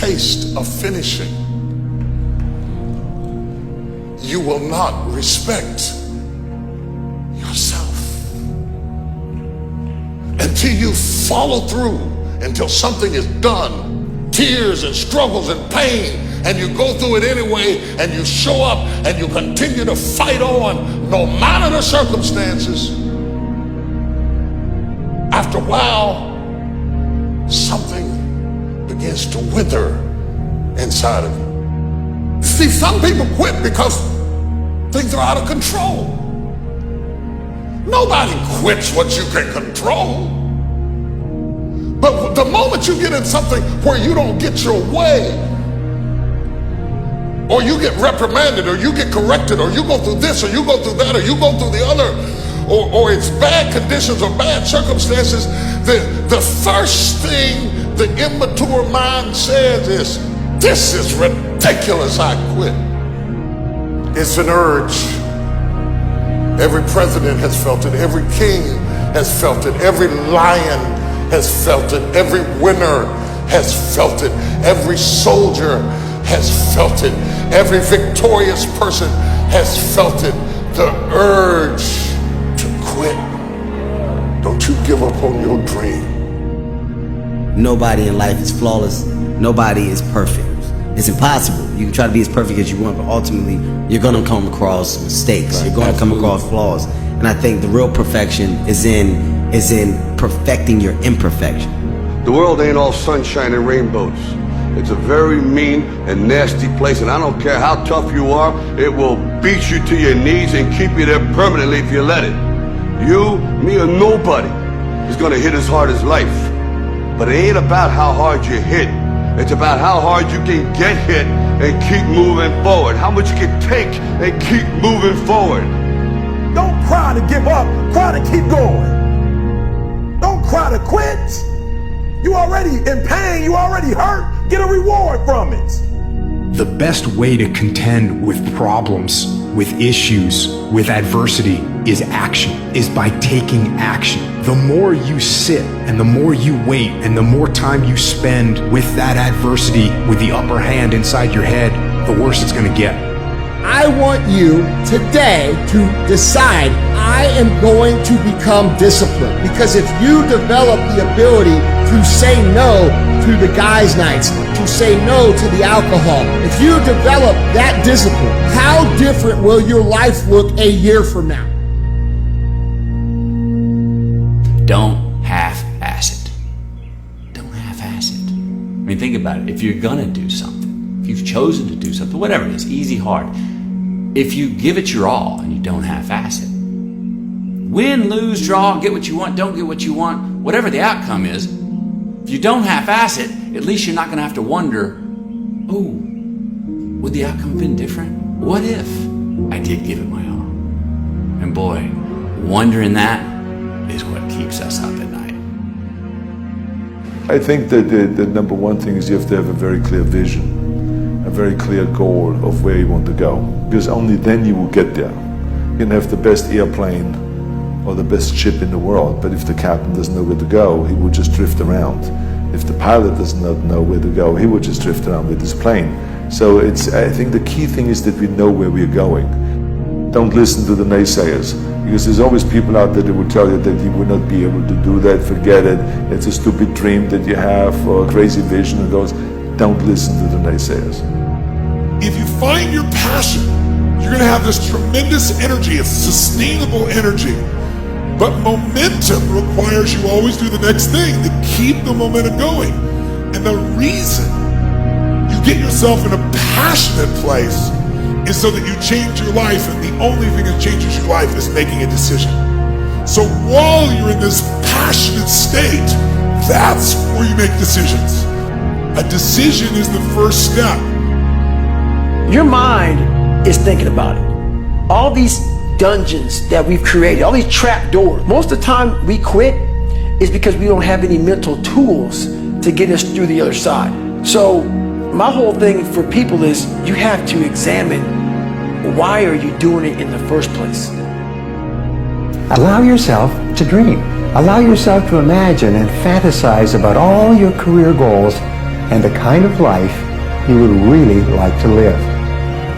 taste of finishing, you will not respect yourself. Until you follow through, until something is done, tears and struggles and pain, and you go through it anyway, and you show up and you continue to fight on no matter the circumstances. After a while, something begins to wither inside of you. See, some people quit because things are out of control. Nobody quits what you can control. But the moment you get in something where you don't get your way, or you get reprimanded, or you get corrected, or you go through this, or you go through that, or you go through the other, or it's bad conditions or bad circumstances, the first thing the immature mind says is, this is ridiculous, I quit. It's an urge. Every president has felt it. Every king has felt it. Every lion has felt it. Every winner has felt it. Every soldier has felt it. Every victorious person has felt it. The urge to quit. Don't you give up on your dream. Nobody in life is flawless. Nobody is perfect. It's impossible. You can try to be as perfect as you want, but ultimately you're going to come across mistakes. Right. You're going to come across flaws. And I think the real perfection is in perfecting your imperfection. The world ain't all sunshine and rainbows. It's a very mean and nasty place, and I don't care how tough you are, it will beat you to your knees and keep you there permanently if you let it. You, me, or nobody is going to hit as hard as life. But it ain't about how hard you hit. It's about how hard you can get hit and keep moving forward. How much you can take and keep moving forward. Don't cry to give up, cry to keep going. Don't cry to quit. You already in pain, you already hurt. Get a reward from it. The best way to contend with problems, with issues, with adversity is action, is by taking action. The more you sit and the more you wait and the more time you spend with that adversity, with the upper hand inside your head, the worse it's gonna get. I want you today to decide, I am going to become disciplined. Because if you develop the ability to say no to the guys' nights, to say no to the alcohol, if you develop that discipline, how different will your life look a year from now? Don't half-ass it. Don't half-ass it. I mean, think about it. If you're gonna do something, if you've chosen to do something, whatever it is, easy, hard, if you give it your all and you don't half-ass it, win, lose, draw, get what you want, don't get what you want, whatever the outcome is, if you don't half-ass it, at least you're not gonna have to wonder, oh, would the outcome have been different? What if I did give it my all? And boy, wondering that is what keeps us up at night. I think that the number one thing is you have to have a very clear vision, a very clear goal of where you want to go, because only then you will get there. You can have the best airplane or the best ship in the world, but if the captain doesn't know where to go, he will just drift around. If the pilot does not know where to go, he will just drift around with his plane. So I think the key thing is that we know where we're going. Don't listen to the naysayers, because there's always people out there that will tell you that you will not be able to do that, forget it, it's a stupid dream that you have, or a crazy vision, and those. Don't listen to the naysayers. If you find your passion, you're gonna have this tremendous energy. It's sustainable energy. But momentum requires you always do the next thing to keep the momentum going. And the reason you get yourself in a passionate place is so that you change your life, and the only thing that changes your life is making a decision. So while you're in this passionate state, that's where you make decisions. A decision is the first step. Your mind is thinking about it. All these dungeons that we've created, all these trap doors, most of the time we quit is because we don't have any mental tools to get us through the other side. So my whole thing for people is you have to examine, why are you doing it in the first place? Allow yourself to dream. Allow yourself to imagine and fantasize about all your career goals and the kind of life you would really like to live.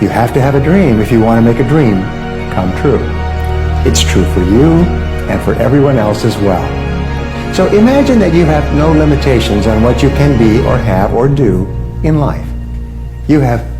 You have to have a dream if you want to make a dream come true. It's true for you and for everyone else as well. So imagine that you have no limitations on what you can be or have or do in life. You have